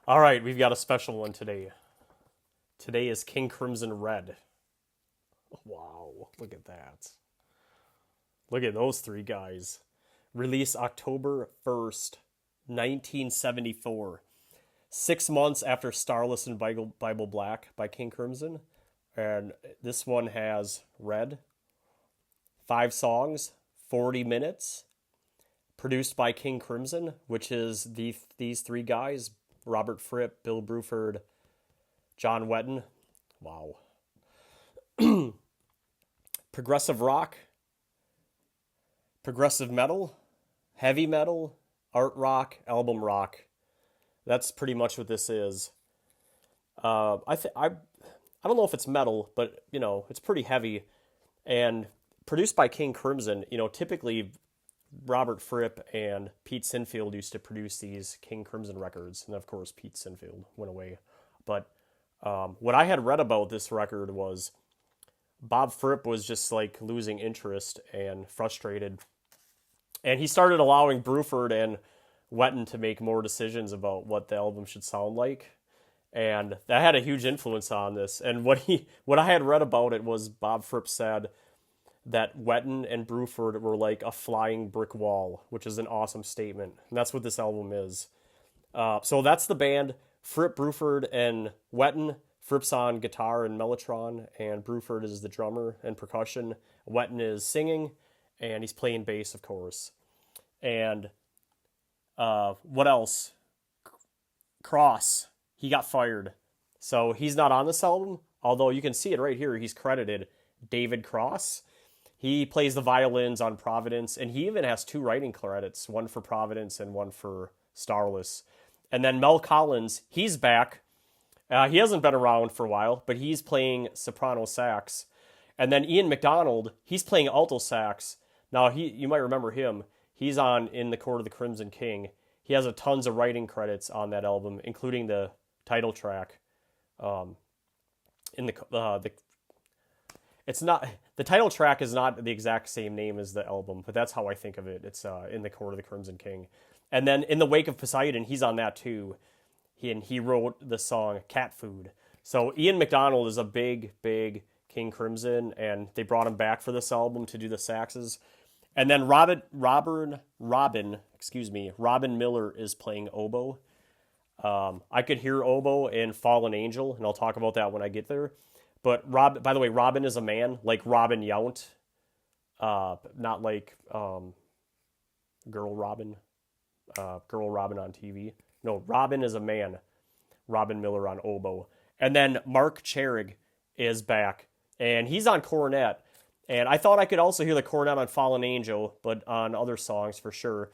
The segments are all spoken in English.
All right, we've got a special one today. Today is King Crimson Red. Wow, look at that. Look at those three guys. Released October 1st, 1974. 6 months after Starless and Bible Black by King Crimson. And this one has Red. 5 songs, 40 minutes. Produced by King Crimson, which is these three guys, Robert Fripp, Bill Bruford, John Wetton. Wow. Progressive rock, progressive metal, heavy metal, art rock, album rock. That's pretty much what this is. I don't know if it's metal, but it's pretty heavy, and produced by King Crimson. Typically Robert Fripp and Pete Sinfield used to produce these King Crimson records, and of course Pete Sinfield went away. But what I had read about this record was Bob Fripp was just like losing interest and frustrated, and he started allowing Bruford and Wetton to make more decisions about what the album should sound like, and that had a huge influence on this. And what I had read about it was Bob Fripp said that Wetton and Bruford were like a flying brick wall, which is an awesome statement, and that's what this album is. So that's the band: Fripp, Bruford, and Wetton. Fripp's on guitar and mellotron, and Bruford is the drummer and percussion. Wetton is singing, and he's playing bass, of course. And what else? Cross. He got fired. So he's not on this album, although you can see it right here. He's credited David Cross. He plays the violins on Providence, and he even has 2 writing credits, one for Providence and one for Starless. And then Mel Collins, he's back. He hasn't been around for a while, but he's playing soprano sax. And then Ian McDonald, he's playing alto sax. Now, you might remember him. He's on In the Court of the Crimson King. He has tons of writing credits on that album, including the title track. It's not, the title track is not the exact same name as the album, but that's how I think of it. It's In the Court of the Crimson King. And then In the Wake of Poseidon, he's on that too. He wrote the song Cat Food. So Ian McDonald is a big King Crimson, and they brought him back for this album to do the saxes. And then Robin Miller is playing oboe. I could hear oboe in Fallen Angel, and I'll talk about that when I get there. But by the way, Robin is a man, like Robin Yount, not like Girl Robin on TV. No, Robin is a man. Robin Miller on oboe. And then Mark Charig is back, and he's on cornet. And I thought I could also hear the cornet on Fallen Angel, but on other songs for sure.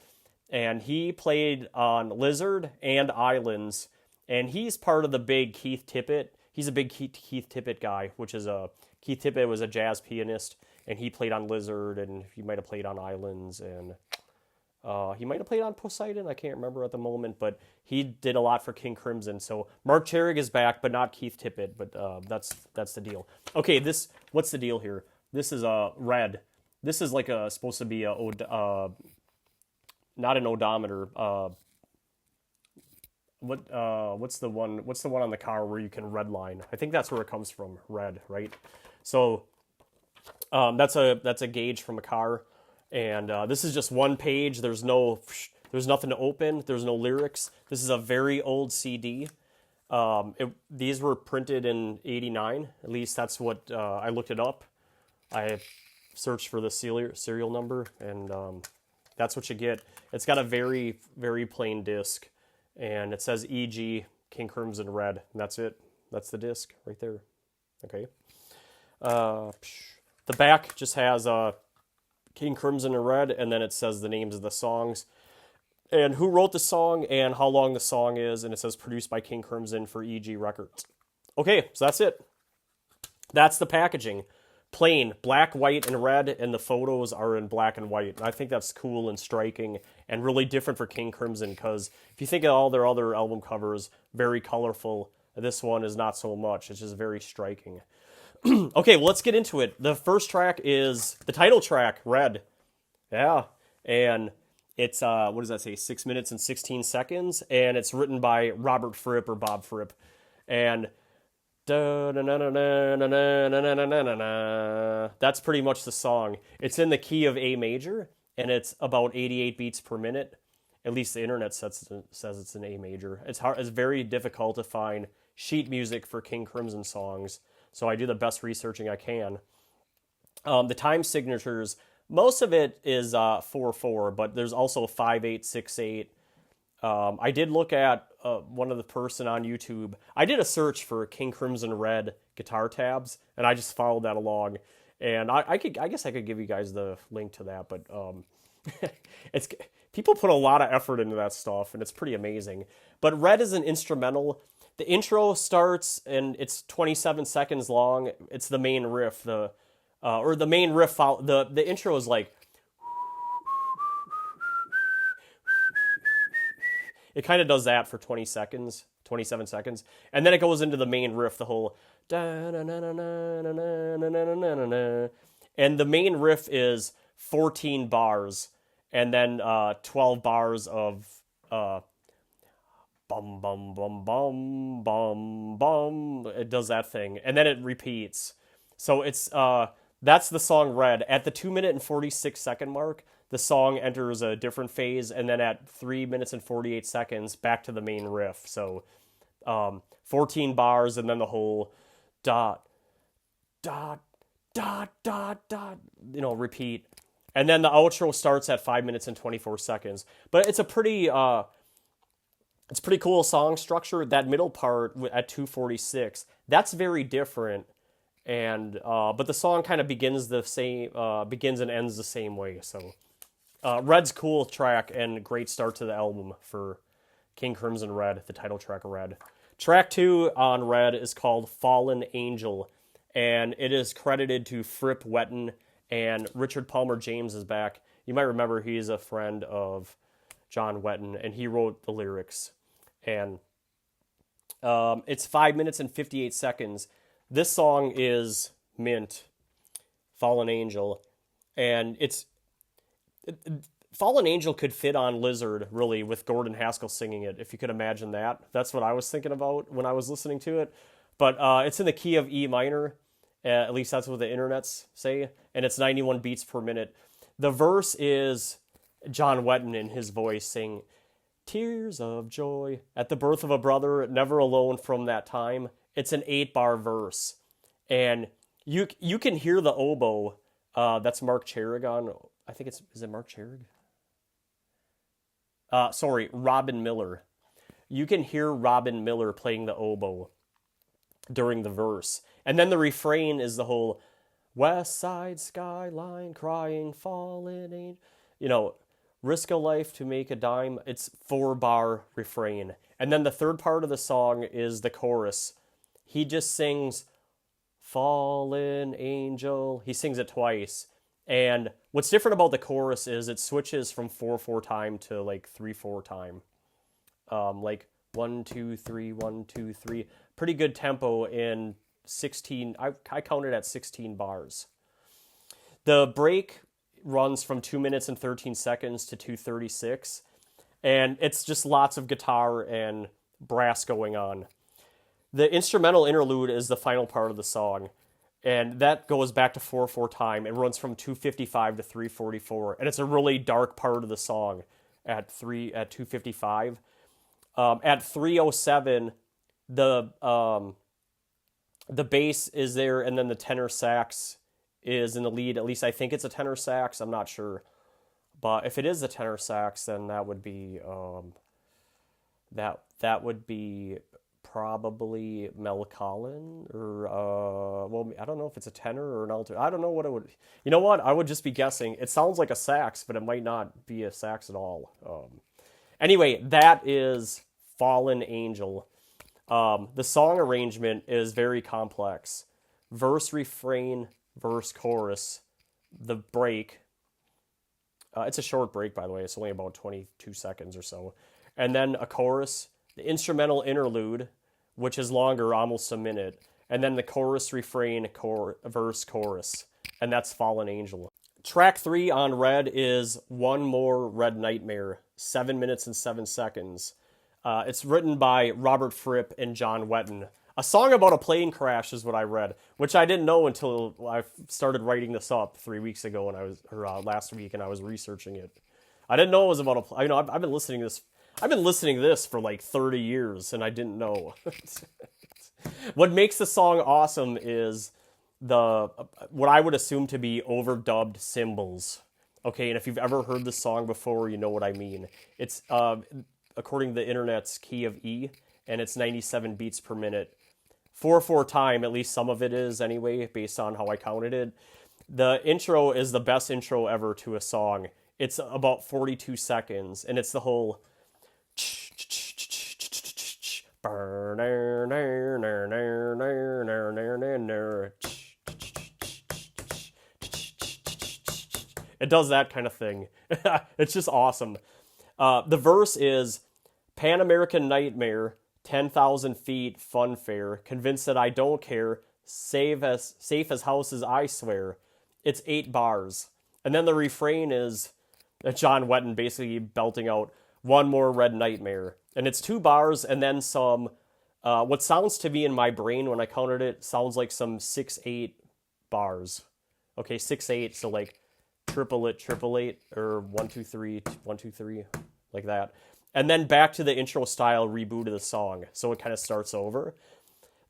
And he played on Lizard and Islands, and he's part of the big Keith Tippett. He's a big Keith Tippett guy, Keith Tippett was a jazz pianist, and he played on Lizard, and he might have played on Islands, and he might have played on Poseidon. I can't remember at the moment, but he did a lot for King Crimson. So Mark Charig is back, but not Keith Tippett. But that's the deal. Okay, what's the deal here? This is Red. This is like supposed to be not an odometer. What's the one? What's the one on the car where you can redline? I think that's where it comes from. Red, right? So that's a gauge from a car. And this is just one page. There's nothing to open. There's no lyrics. This is a very old CD. These were printed in '89. At least that's what I looked it up. I searched for the serial number, and that's what you get. It's got a very, very plain disc, and it says E.G. King Crimson Red, and that's it. That's the disc right there. Okay. The back just has King Crimson and Red, and then it says the names of the songs and who wrote the song and how long the song is, and it says produced by King Crimson for EG Records. Okay, so that's it. That's the packaging. Plain, black, white, and red, and the photos are in black and white. And I think that's cool and striking and really different for King Crimson, because if you think of all their other album covers, very colorful, this one is not so much. It's just very striking. Okay, well, let's get into it. The first track is the title track, Red. Yeah, and It's what does that say? 6 minutes and 16 seconds, and it's written by Robert Fripp or Bob Fripp, and that's pretty much the song. It's in the key of A major, and it's about 88 beats per minute. At least the internet says it's an A major. It's hard. It's very difficult to find sheet music for King Crimson songs, so I do the best researching I can. The time signatures, most of it is 4/4, but there's also 5/8, 6/8. I did look at one of the person on YouTube. I did a search for King Crimson Red guitar tabs, and I just followed that along. And I guess I could give you guys the link to that, but it's people put a lot of effort into that stuff, and it's pretty amazing. But Red is an instrumental. The intro starts, and it's 27 seconds long. It's the main riff. The main riff. The intro is like. It kind of does that for 27 seconds. And then it goes into the main riff, the whole... And the main riff is 14 bars, and then 12 bars of bum, bum, bum, bum, bum, bum. It does that thing. And then it repeats. So it's that's the song Red. At the 2 minute and 46 second mark, the song enters a different phase, and then at 3 minutes and 48 seconds, back to the main riff. So 14 bars, and then the whole dot, dot, dot, dot, dot, repeat. And then the outro starts at 5 minutes and 24 seconds. But it's a pretty cool song structure. That middle part at 2:46, that's very different. And but the song kind of begins and ends the same way. So Red's cool track and great start to the album for King Crimson Red, the title track of Red. Track 2 on Red is called Fallen Angel, and it is credited to Fripp Wetton, and Richard Palmer James is back. You might remember he's a friend of John Wetton, and he wrote the lyrics. And it's 5 minutes and 58 seconds. This song is mint, Fallen Angel, and Fallen Angel could fit on Lizard, really, with Gordon Haskell singing it, if you could imagine that. That's what I was thinking about when I was listening to it. But it's in the key of E minor, at least that's what the internets say, and it's 91 beats per minute. The verse is John Wetton in his voice saying, "Tears of joy at the birth of a brother, never alone from that time." It's an 8-bar verse, and you can hear the oboe. That's Mark Charig on. I think is it Mark Charig? Robin Miller. You can hear Robin Miller playing the oboe during the verse, and then the refrain is the whole West Side skyline crying, fallen angel. Risk a life to make a dime. It's 4-bar refrain, and then the third part of the song is the chorus. He just sings, "Fallen Angel." He sings it twice. And what's different about the chorus is it switches from 4/4 time to like 3/4 time. Like 1, 2, 3, 1, 2, 3. Pretty good tempo in 16. I counted at 16 bars. The break runs from 2 minutes and 13 seconds to 2:36. And it's just lots of guitar and brass going on. The instrumental interlude is the final part of the song, and that goes back to 4/4 time. It runs from 2:55 to 3:44, and it's a really dark part of the song at 2:55. At 3:07, the bass is there, and then the tenor sax is in the lead. At least I think it's a tenor sax. I'm not sure, but if it is a tenor sax, then that would be that would be probably Mel Collin, or I don't know if it's a tenor or an alto. I don't know what it would. You know what? I would just be guessing. It sounds like a sax, but it might not be a sax at all. Anyway, that is Fallen Angel. The song arrangement is very complex. Verse, refrain, verse, chorus, the break. It's a short break, by the way. It's only about 22 seconds or so. And then a chorus, the instrumental interlude, which is longer, almost a minute, and then the chorus, refrain, verse, chorus, and that's Fallen Angel. Track 3 on Red is One More Red Nightmare, 7 minutes and 7 seconds. It's written by Robert Fripp and John Wetton. A song about a plane crash is what I read, which I didn't know until I started writing this up 3 weeks ago when last week, and I was researching it. I didn't know it was about I've been listening to this. I've been listening to this for like 30 years, and I didn't know. What makes the song awesome is what I would assume to be overdubbed cymbals. Okay, and if you've ever heard the song before, you know what I mean. It's according to the internet's key of E, and it's 97 beats per minute. 4/4 time, at least some of it is anyway, based on how I counted it. The intro is the best intro ever to a song. It's about 42 seconds, and it's the whole it does that kind of thing. It's just awesome. The verse is Pan American Nightmare, 10,000 feet, fun fair, convinced that I don't care, safe as houses, I swear. It's 8 bars. And then the refrain is John Wetton basically belting out One More Red Nightmare. And it's 2 bars and then some, what sounds to me in my brain when I counted it, sounds like some 6/8 bars. Okay, 6/8, so like triple eight, or 1 2 3 1 2 3, like that. And then back to the intro style reboot of the song. So it kind of starts over.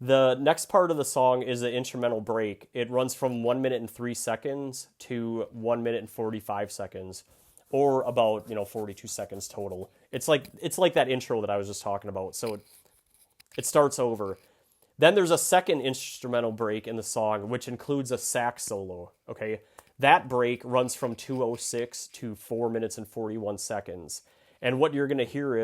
The next part of the song is an instrumental break. It runs from 1 minute and 3 seconds to 1 minute and 45 seconds, or about 42 seconds total. It's like that intro that I was just talking about. So it starts over. Then there's a second instrumental break in the song, which includes a sax solo. Okay, that break runs from 2:06 to 4 minutes and 41 seconds. And what you're going to hear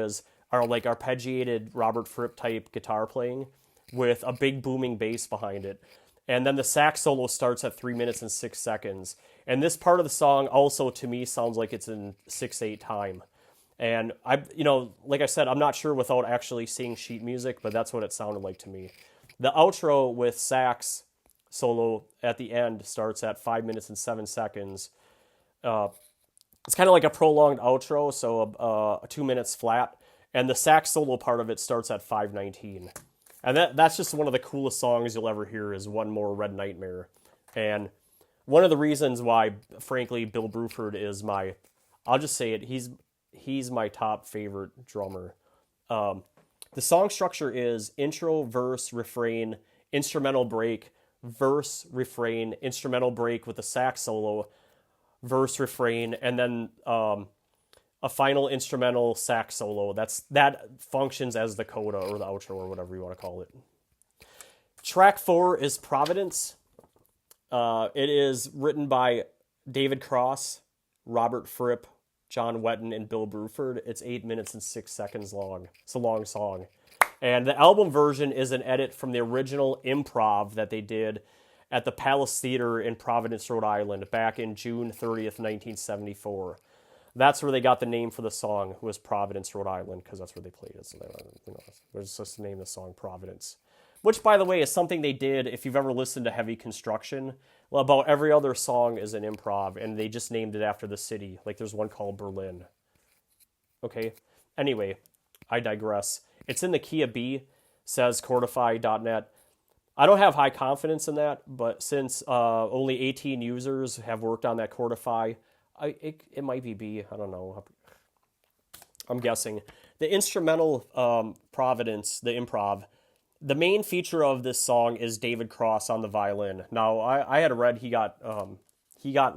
are like arpeggiated Robert Fripp type guitar playing with a big booming bass behind it. And then the sax solo starts at 3 minutes and 6 seconds. And this part of the song also, to me, sounds like it's in 6/8 time. And like I said, I'm not sure without actually seeing sheet music, but that's what it sounded like to me. The outro with sax solo at the end starts at 5 minutes and 7 seconds. It's kind of like a prolonged outro, so 2 minutes flat. And the sax solo part of it starts at 5:19. And that's just one of the coolest songs you'll ever hear is One More Red Nightmare. And one of the reasons why, frankly, Bill Bruford is I'll just say it, he's my top favorite drummer. The song structure is intro, verse, refrain, instrumental break, verse, refrain, instrumental break with a sax solo, verse, refrain, and then a final instrumental sax solo. That functions as the coda or the outro or whatever you want to call it. Track 4 is Providence. It is written by David Cross, Robert Fripp, John Wetton, and Bill Bruford. It's 8 minutes and 6 seconds long. It's a long song. And the album version is an edit from the original improv that they did at the Palace Theater in Providence, Rhode Island, back in June 30th, 1974. That's where they got the name for the song, was Providence, Rhode Island, because that's where they played it. So they just named the song Providence. Which, by the way, is something they did, if you've ever listened to Heavy Construction. Well, about every other song is an improv, and they just named it after the city. Like there's one called Berlin. Okay? Anyway, I digress. It's in the key of B, says Chordify.net. I don't have high confidence in that, but since only 18 users have worked on that Chordify, it might be B. I don't know. I'm guessing. The instrumental Providence, the improv, the main feature of this song is David Cross on the violin. Now, I had read he got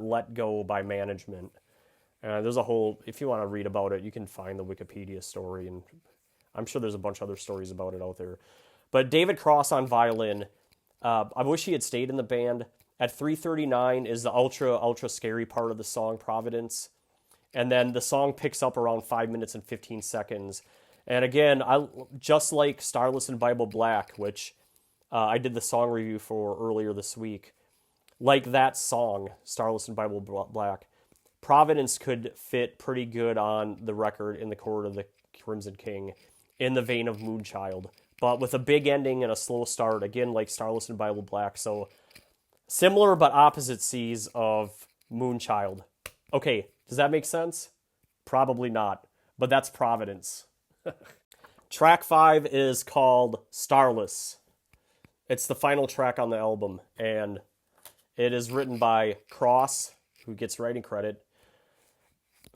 let go by management. There's a whole, if you want to read about it, you can find the Wikipedia story, and I'm sure there's a bunch of other stories about it out there. But David Cross on violin, I wish he had stayed in the band. At 3:39 is the ultra scary part of the song, Providence. And then the song picks up around 5 minutes and 15 seconds. And again, just like Starless and Bible Black, which I did the song review for earlier this week, like that song, Starless and Bible Black, Providence could fit pretty good on the record in the Court of the Crimson King, in the vein of Moonchild, but with a big ending and a slow start, again, like Starless and Bible Black. So similar but opposite seas of Moonchild. Okay, does that make sense? Probably not, but that's Providence. Track 5 is called Starless. It's the final track on the album, and it is written by Cross, who gets writing credit,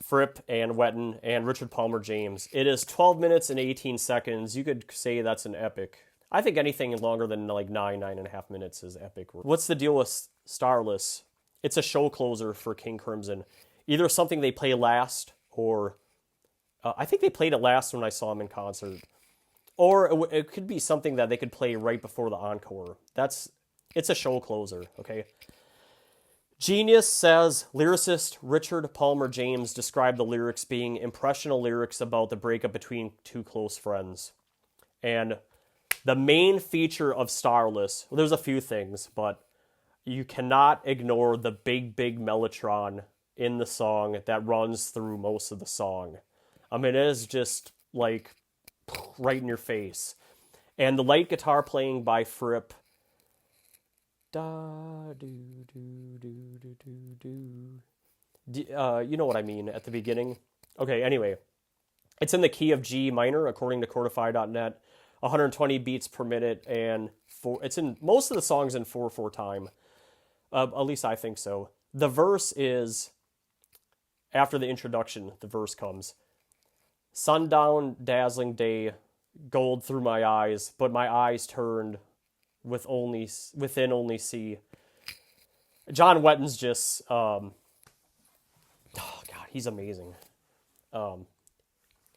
Fripp and Wetton, and Richard Palmer James. It is 12 minutes and 18 seconds. You could say that's an epic. I think anything longer than like 9.5 minutes is epic. What's the deal with Starless? It's a show closer for King Crimson. Either something they play last, or I think they played it last when I saw them in concert. Or it could be something that they could play right before the encore. It's a show closer, okay? Genius says lyricist Richard Palmer James described the lyrics being impressional lyrics about the breakup between two close friends. And the main feature of Starless, well, there's a few things, but you cannot ignore the big mellotron in the song that runs through most of the song. I mean, it is just like right in your face. And the light guitar playing by Fripp. Da do do do do do do. You know what I mean at the beginning. Okay, anyway, it's in the key of G minor according to Chordify.net, 120 beats per minute, and it's in most of the songs in 4/4 time. At least I think so. The verse is after the introduction. The verse comes. Sundown, dazzling day, gold through my eyes, but my eyes turned within only see. John Wetton's just, oh God, he's amazing.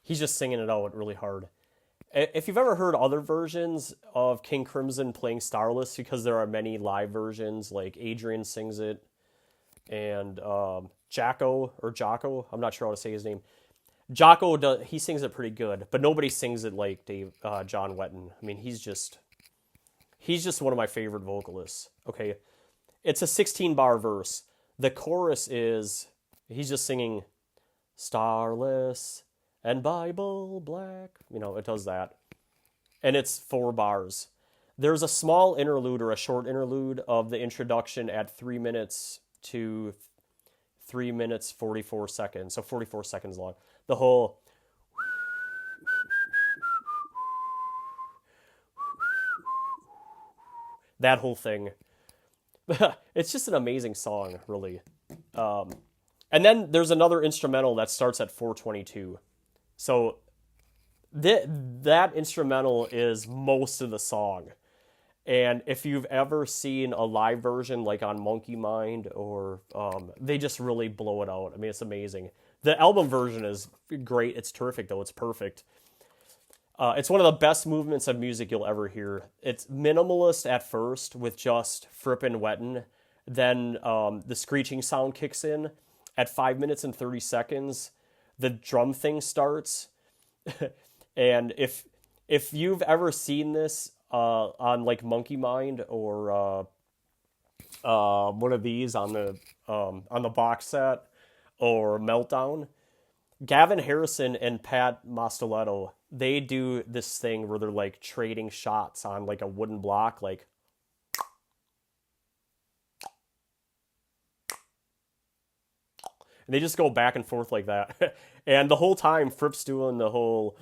He's just singing it out really hard. If you've ever heard other versions of King Crimson playing Starless, because there are many live versions, like Adrian sings it, and Jocko, I'm not sure how to say his name. Jocko, he sings it pretty good, but nobody sings it like John Wetton. I mean, he's just one of my favorite vocalists. Okay, it's a 16-bar verse. The chorus is he's just singing Starless and Bible black. You know, it does that, and it's 4 bars. There's a small interlude or a short interlude of the introduction at 3 minutes to 3 minutes 44 seconds, so 44 seconds long. The whole that whole thing. It's just an amazing song, really. And then there's another instrumental that starts at 4:22. So that instrumental is most of the song. And if you've ever seen a live version, like on Monkey Mind, or they just really blow it out. I mean, it's amazing. The album version is great. It's terrific, though. It's perfect. It's one of the best movements of music you'll ever hear. It's minimalist at first with just Fripp and Wetton. Then the screeching sound kicks in. At 5 minutes and 30 seconds, the drum thing starts. And if you've ever seen this on like Monkey Mind or one of these on the box set or Meltdown, Gavin Harrison and Pat Mostoletto, they do this thing where they're like trading shots on like a wooden block, like and they just go back and forth like that. And the whole time Fripp's doing the whole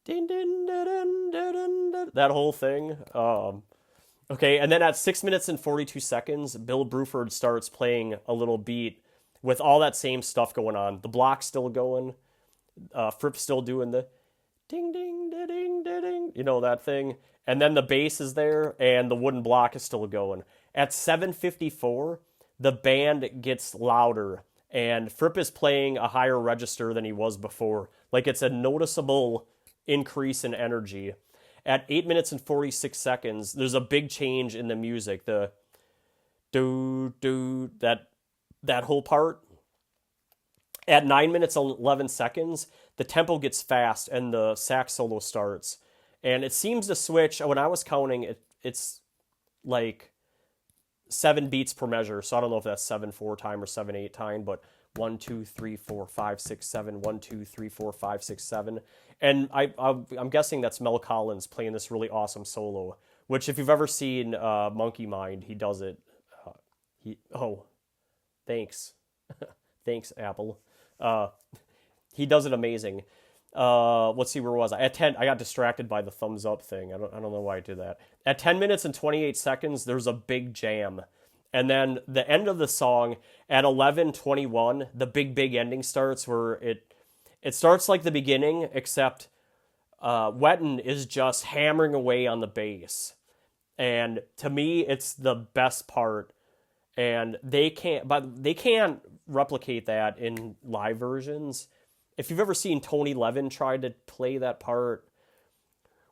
din, din, da, dun, da, dun, da, that whole thing. Okay, and then at 6 minutes and 42 seconds, Bill Bruford starts playing a little beat with all that same stuff going on. The block's still going. Fripp's still doing the ding, ding, da, ding, da, ding, you know, that thing. And then the bass is there, and the wooden block is still going. At 7:54, the band gets louder, and Fripp is playing a higher register than he was before. Like, it's a noticeable increase in energy. At 8 minutes and 46 seconds, there's a big change in the music. The do that whole part. At 9 minutes and 11 seconds, the tempo gets fast and the sax solo starts. And it seems to switch. When I was counting, it's like 7 beats per measure. So I don't know if that's 7/4 time or 7/8 time, but 1, 2, 3, 4, 5, 6, 7, 1, 2, 3, 4, 5, 6, 7. And I'm guessing that's Mel Collins playing this really awesome solo, which if you've ever seen Monkey Mind, he does it. Thanks. Thanks, Apple. Uh, he does it amazing. Let's see, where was I? At 10, I got distracted by the thumbs up thing. I don't know why I did that. At 10 minutes and 28 seconds, there's a big jam. And then the end of the song at 11:21, the big ending starts where it starts like the beginning, except Wetton is just hammering away on the bass. And to me, it's the best part. And they can't replicate that in live versions. If you've ever seen Tony Levin try to play that part,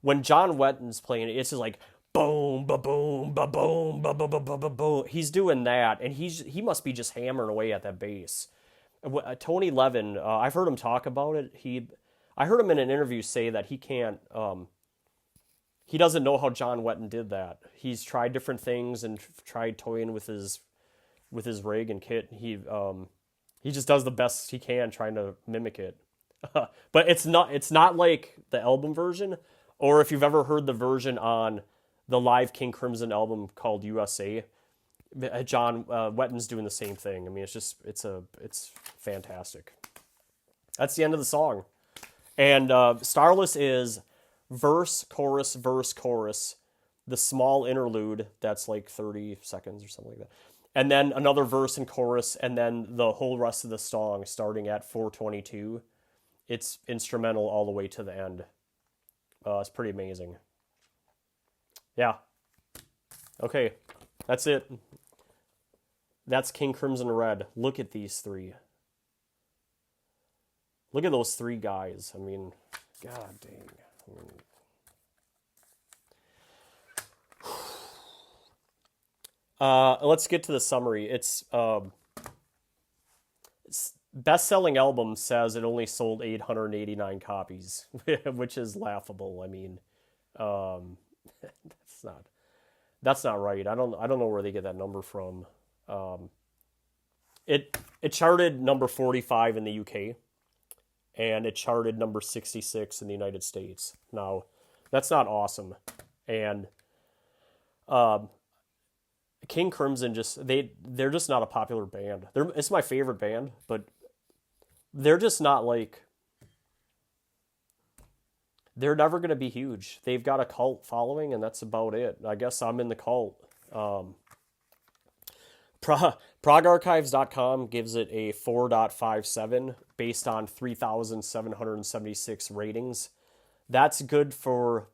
when John Wetton's playing it, it's just like boom, ba boom, ba boom, ba ba ba ba ba boom. He's doing that, and he must be just hammering away at that bass. Tony Levin, I've heard him talk about it. I heard him in an interview say that he can't. He doesn't know how John Wetton did that. He's tried different things and tried toying with his rig and kit. He just does the best he can trying to mimic it. But it's not like the album version, or if you've ever heard the version on the live King Crimson album called USA, John Wetton's doing the same thing. I mean, it's fantastic. That's the end of the song. And Starless is verse, chorus, verse, chorus, the small interlude that's like 30 seconds or something like that. And then another verse and chorus, and then the whole rest of the song starting at 4:22. It's instrumental all the way to the end. It's pretty amazing. Yeah. Okay, that's it. That's King Crimson Red. Look at these three. Look at those three guys. I mean, god dang. Let's get to the summary. It's best-selling album says it only sold 889 copies, which is laughable. I mean, that's not right. I don't know where they get that number from. It charted number 45 in the UK, and it charted number 66 in the United States. Now, that's not awesome. And King Crimson they're just not a popular band. It's my favorite band, but they're just not like, they're never going to be huge. They've got a cult following, and that's about it. I guess I'm in the cult. ProgArchives.com gives it a 4.57 based on 3,776 ratings. That's good for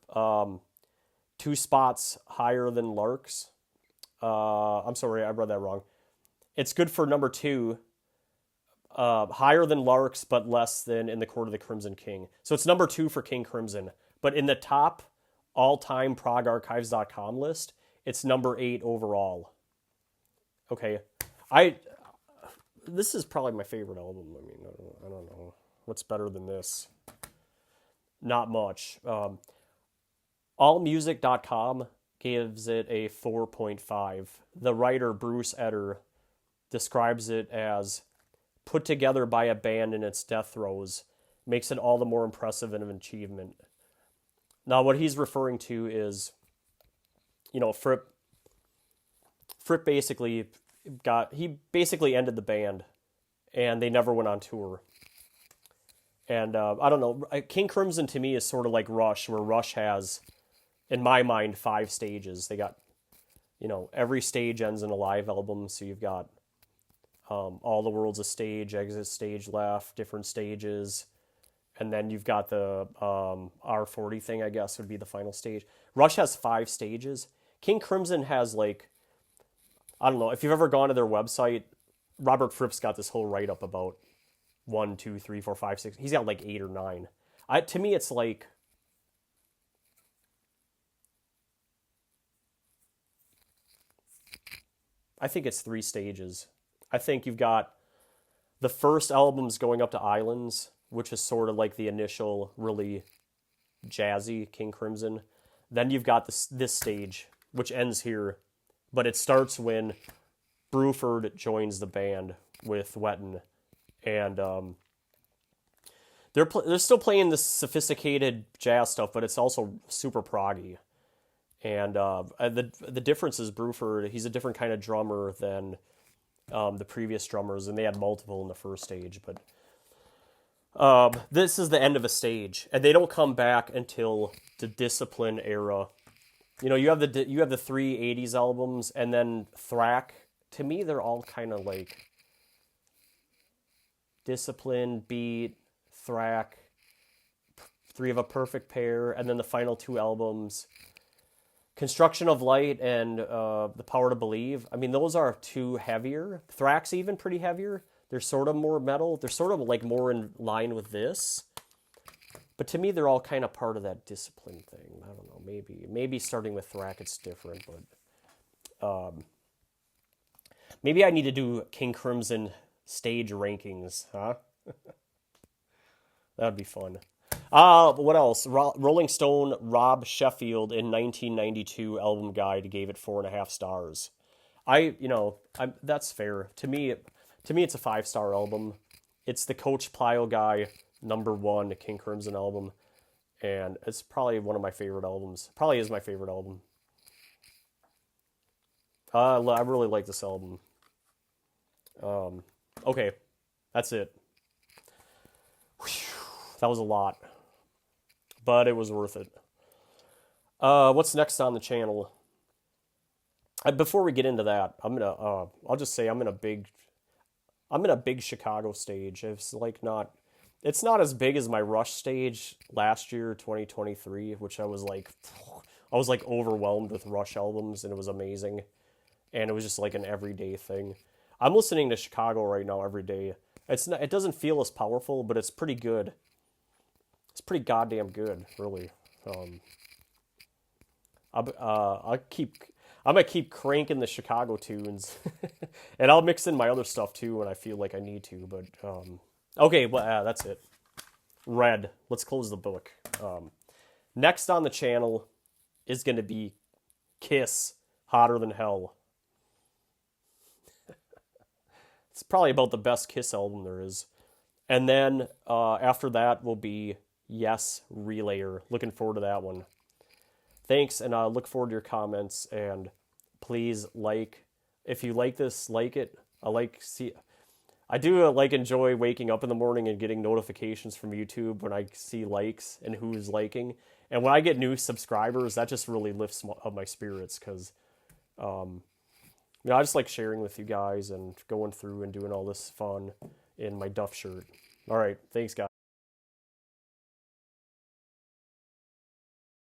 2 spots higher than Larks. I'm sorry, I read that wrong. It's good for number 2, higher than Larks, but less than In the Court of the Crimson King. So it's number 2 for King Crimson. But in the top all-time ProgArchives.com list, it's number 8 overall. Okay, this is probably my favorite album. I mean, I don't know what's better than this. Not much. Allmusic.com gives it a 4.5. The writer Bruce Eder describes it as put together by a band in its death throes, makes it all the more impressive and an achievement. Now, what he's referring to is, Fripp basically ended the band, and they never went on tour. And I don't know, King Crimson to me is sort of like Rush, where Rush has, in my mind, 5 stages. They got, every stage ends in a live album, so you've got All the World's a Stage, Exit Stage Left, different stages, and then you've got the R40 thing, I guess, would be the final stage. Rush has 5 stages. King Crimson has, like, I don't know, if you've ever gone to their website, Robert Fripp's got this whole write-up about 1, 2, 3, 4, 5, 6. He's got like 8 or 9. To me, it's like, I think it's 3 stages. I think you've got the first albums going up to Islands, which is sort of like the initial really jazzy King Crimson. Then you've got this stage, which ends here, but it starts when Bruford joins the band with Wetton, and they're still playing this sophisticated jazz stuff, but it's also super proggy. And the difference is Bruford, he's a different kind of drummer than the previous drummers, and they had multiple in the first stage. But this is the end of a stage, and they don't come back until the Discipline era. You know, you have the three '80s albums, and then Thrack. To me, they're all kind of like Discipline, Beat, Thrack, Three of a Perfect Pair, and then the final two albums, Construction of Light and The Power to Believe. I mean, those are two heavier. Thrack's even pretty heavier. They're sort of more metal. They're sort of like more in line with this. But to me, they're all kind of part of that Discipline thing. I don't know. Maybe starting with Thrack, it's different. But maybe I need to do King Crimson stage rankings, huh? That would be fun. What else? Rolling Stone Rob Sheffield in 1992 album guide gave it 4.5 stars. That's fair. To me, it's a 5-star album. It's the Coach PlyoGuy #1 King Crimson album, and it's probably one of my favorite albums. Probably is my favorite album. I really like this album. Okay, that's it. Whew, that was a lot, but it was worth it. What's next on the channel? Before we get into that, I'll just say I'm in a big Chicago stage. It's not as big as my Rush stage last year, 2023, which I was like overwhelmed with Rush albums, and it was amazing, and it was just like an everyday thing. I'm listening to Chicago right now every day. It doesn't feel as powerful, but it's pretty good. It's pretty goddamn good, really. I'm gonna keep cranking the Chicago tunes, and I'll mix in my other stuff too when I feel like I need to. But okay, well, that's it. Red. Let's close the book. Next on the channel is gonna be Kiss, Hotter Than Hell. It's probably about the best Kiss album there is. And then after that will be Yes, Relayer. Looking forward to that one. Thanks, and I look forward to your comments. And please if you like this, like it. I do enjoy waking up in the morning and getting notifications from YouTube when I see likes and who's liking. And when I get new subscribers, that just really lifts up my spirits because I just like sharing with you guys and going through and doing all this fun in my Duff shirt. All right, thanks, guys.